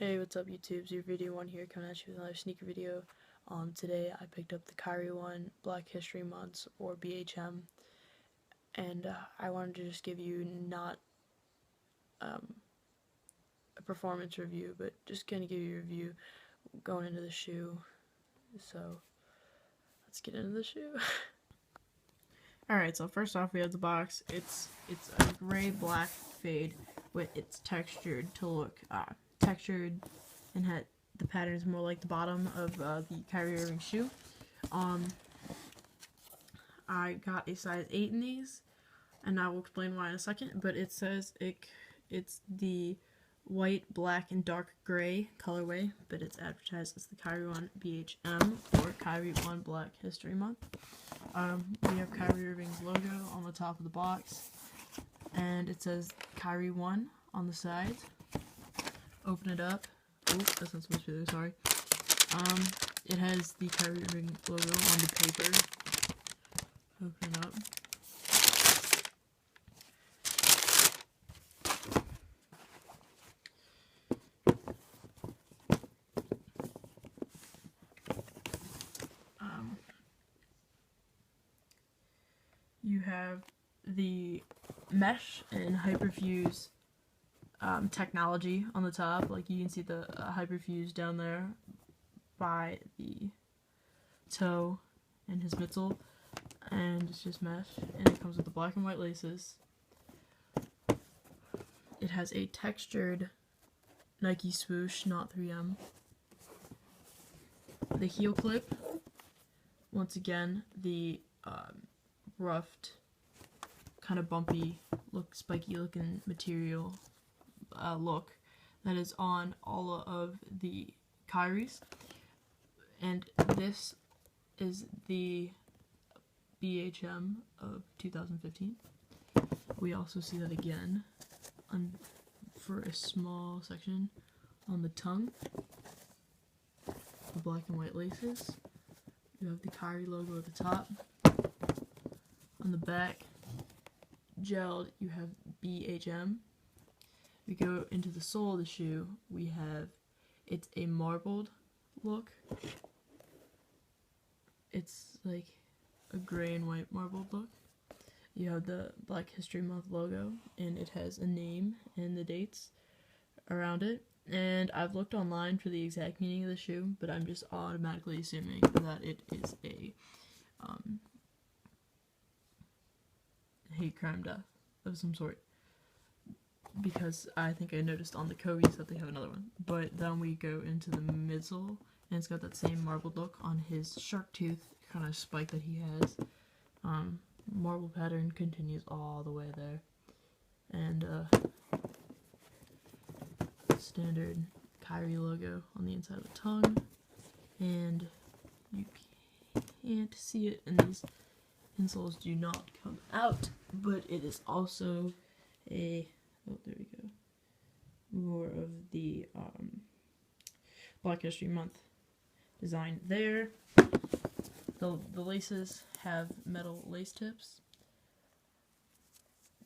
Hey, what's up YouTube? Your video one here, coming at you with another sneaker video. Today I picked up the Kyrie one, Black History Month, or BHM, and I wanted to just give you not a performance review, but just kind of give you a review going into the shoe. So let's get into the shoe. Alright, so first off we have the box. It's a gray black fade with it's textured to look textured, and the pattern is more like the bottom of the Kyrie Irving shoe. I got a size 8 in these, and I will explain why in a second, but it says it's the white, black, and dark gray colorway, but it's advertised as the Kyrie 1 BHM, or Kyrie 1 Black History Month. We have Kyrie Irving's logo on the top of the box, and it says Kyrie 1 on the sides. Open it up. Oh, that's not supposed to be there, sorry. It has the Kyrie Irving logo on the paper. Open it up. You have the mesh and hyperfuse technology on the top. Like, you can see the hyperfuse down there by the toe and his midsole, and it's just mesh, and it comes with the black and white laces. It has a textured Nike swoosh, not 3M. The heel clip, once again, the roughed, kind of bumpy look, spiky looking material look that is on all of the Kyries, and this is the BHM of 2015. We also see that again for a small section on the tongue, the black and white laces. You have the Kyrie logo at the top. On the back, gelled, you have BHM. We go into the sole of the shoe, we have, it's a marbled look. It's like a gray and white marbled look. You have the Black History Month logo, and it has a name and the dates around it. And I've looked online for the exact meaning of the shoe, but I'm just automatically assuming that it is a hate crime death of some sort, because I think I noticed on the Kyries that they have another one. But then we go into the midsole, and it's got that same marbled look on his shark tooth kind of spike that he has. Marble pattern continues all the way there, and standard Kyrie logo on the inside of the tongue, and you can't see it, and these insoles do not come out, but it is also a, oh, there we go, more of the Black History Month design there. The laces have metal lace tips,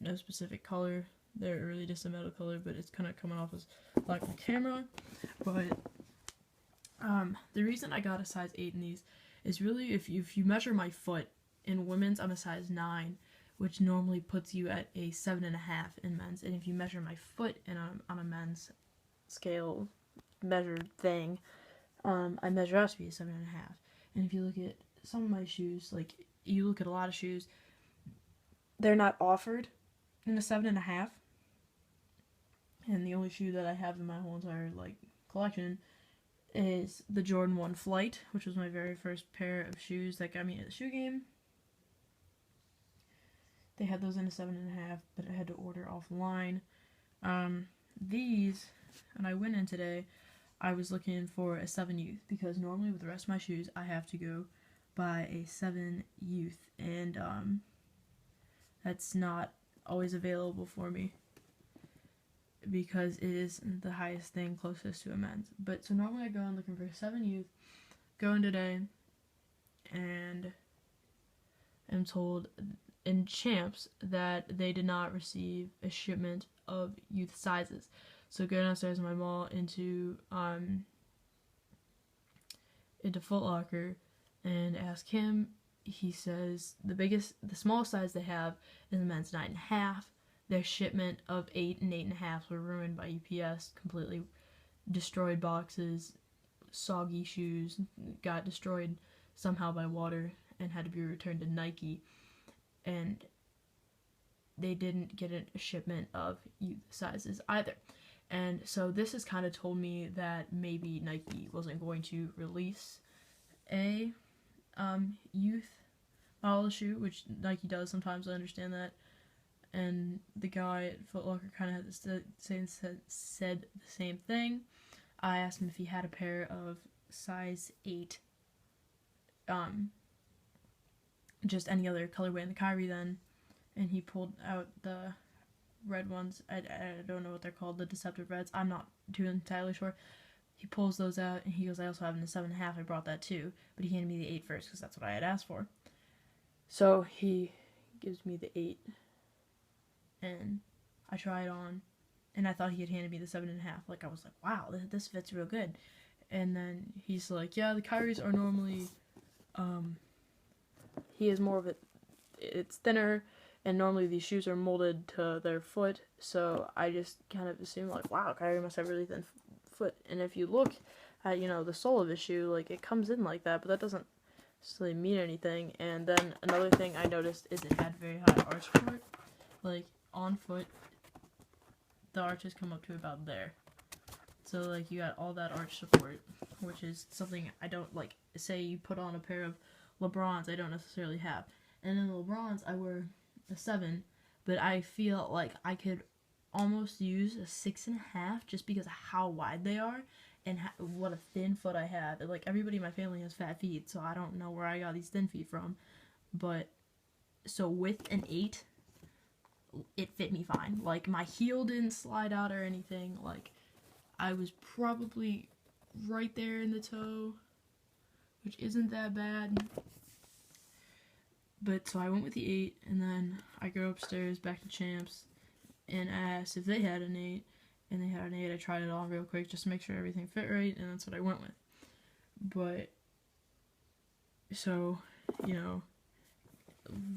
no specific color. They're really just a metal color, but it's kind of coming off as black on camera. But the reason I got a size 8 in these is really if you measure my foot, in women's I'm a size 9, which normally puts you at a 7.5 in men's. And if you measure my foot on a men's scale measured thing, I measure out to be a 7.5. And if you look at some of my shoes, like you look at a lot of shoes, they're not offered in a 7.5. And the only shoe that I have in my whole entire collection is the Jordan 1 Flight, which was my very first pair of shoes that got me at the shoe game. They had those in a 7.5, but I had to order offline. These, and I went in today, I was looking for a 7 youth, because normally with the rest of my shoes I have to go buy a 7 youth, and that's not always available for me, because it is the highest thing closest to a men's. But so normally I go in looking for 7 youth, go in today, and am told in Champs that they did not receive a shipment of youth sizes. So go downstairs in my mall into Foot Locker and ask him. He says the smallest size they have is the men's 9.5. Their shipment of 8 and 8.5 were ruined by UPS, completely destroyed boxes, soggy shoes, got destroyed somehow by water and had to be returned to Nike. And they didn't get a shipment of youth sizes either. And so this has kind of told me that maybe Nike wasn't going to release a youth model shoe, which Nike does sometimes, I understand that. And the guy at Foot Locker kind of said the same thing. I asked him if he had a pair of size 8, just any other colorway in the Kyrie then, and he pulled out the red ones. I don't know what they're called, the deceptive reds. I'm not too entirely sure. He pulls those out, and he goes, I also have in the 7.5. I brought that too, but he handed me the 8 first because that's what I had asked for. So he gives me the 8, and I try it on, and I thought he had handed me the 7.5. Like, I was like, wow, this fits real good. And then he's like, yeah, the Kyries are normally, he is more of it's thinner, and normally these shoes are molded to their foot, so I just kind of assumed, like, wow, Kyrie must have really thin foot. And if you look at, the sole of his shoe, like, it comes in like that, but that doesn't necessarily mean anything. And then another thing I noticed is it had very high arch support. Like, on foot, the arches come up to about there. So, like, you got all that arch support, which is something I don't, like, say you put on a pair of LeBrons I don't necessarily have. And in the LeBrons, I wear a 7, but I feel like I could almost use a 6.5 just because of how wide they are and what a thin foot I have. And, like, everybody in my family has fat feet, so I don't know where I got these thin feet from. But, so with an 8, it fit me fine. Like, my heel didn't slide out or anything. Like, I was probably right there in the toe, which isn't that bad. But so I went with the 8, and then I go upstairs back to Champs and asked if they had an 8, and they had an 8. I tried it on real quick just to make sure everything fit right, and that's what I went with. But so,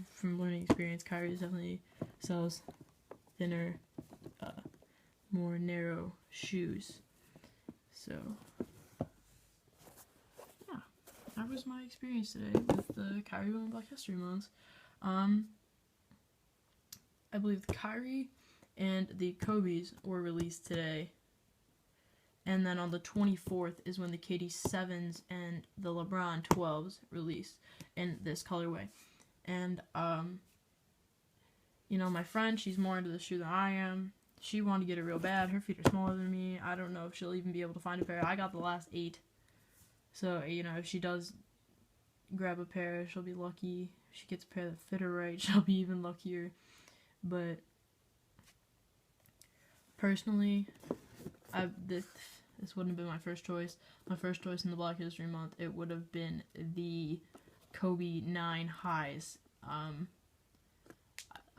from learning experience, Kyries definitely sells thinner, more narrow shoes. So yeah, that was my experience today with the Kyrie and Black History Month. I believe the Kyrie and the Kobe's were released today. And then on the 24th is when the KD 7s and the LeBron 12s released in this colorway. And, my friend, she's more into the shoe than I am. She wanted to get it real bad. Her feet are smaller than me. I don't know if she'll even be able to find a pair. I got the last 8. So, if she does grab a pair, she'll be lucky. If she gets a pair that fit her right, she'll be even luckier. But personally, this wouldn't have been my first choice. My first choice in the Black History Month, it would have been the Kobe 9 highs.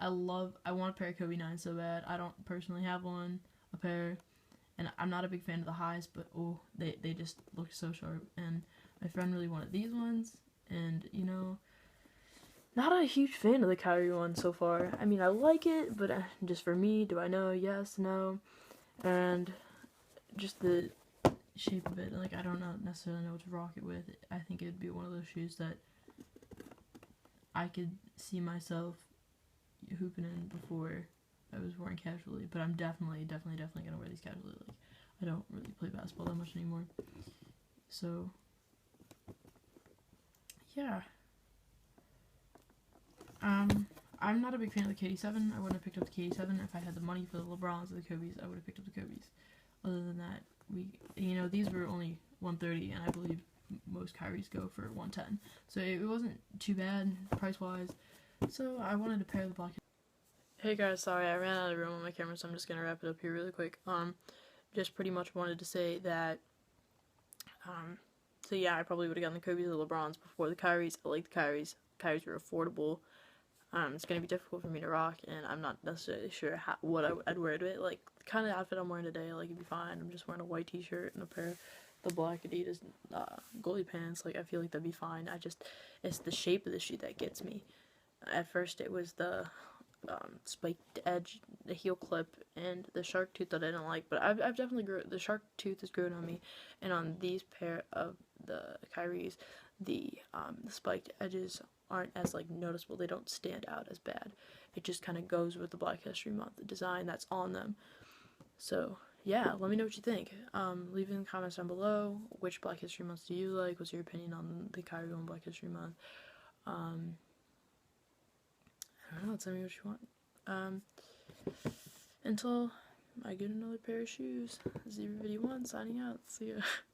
I want a pair of Kobe 9 so bad. I don't personally have a pair, and I'm not a big fan of the highs, but they just look so sharp. And my friend really wanted these ones, and not a huge fan of the Kyrie one so far. I mean, I like it, but just for me, do I know? Yes, no, and just the shape of it. Like, I don't necessarily know what to rock it with. I think it'd be one of those shoes that I could see myself hooping in before I was wearing casually, but I'm definitely gonna wear these casually. Like, I don't really play basketball that much anymore, so yeah. I'm not a big fan of the KD7. I wouldn't have picked up the KD7 if I had the money for the LeBrons or the Kobe's. I would have picked up the Kobe's. Other than that, these were only $130, and I believe most Kyries go for $110. So it wasn't too bad price wise. So I wanted to pair the black. Hey guys, sorry I ran out of room on my camera, so I'm just gonna wrap it up here really quick. Just pretty much wanted to say that. So yeah, I probably would have gotten the Kobe's or the LeBrons before the Kyries. I like the Kyries. Kyries were affordable. It's gonna be difficult for me to rock, and I'm not necessarily sure what I'd wear to it. Like, the kind of outfit I'm wearing today, like, it'd be fine. I'm just wearing a white t-shirt and a pair of the black Adidas goalie pants. Like, I feel like that'd be fine. It's the shape of the shoe that gets me. At first, it was the spiked edge, the heel clip, and the shark tooth that I didn't like. But I've definitely the shark tooth has grown on me, and on these pair of the Kyries, the spiked edges aren't as like noticeable. They don't stand out as bad. It just kind of goes with the Black History Month, the design that's on them. So yeah, let me know what you think. Leave in the comments down below. Which Black History Month do you like? What's your opinion on the Kyrie on Black History Month? I don't know. Tell me what you want. Until I get another pair of shoes. This is Video 1 signing out. See ya.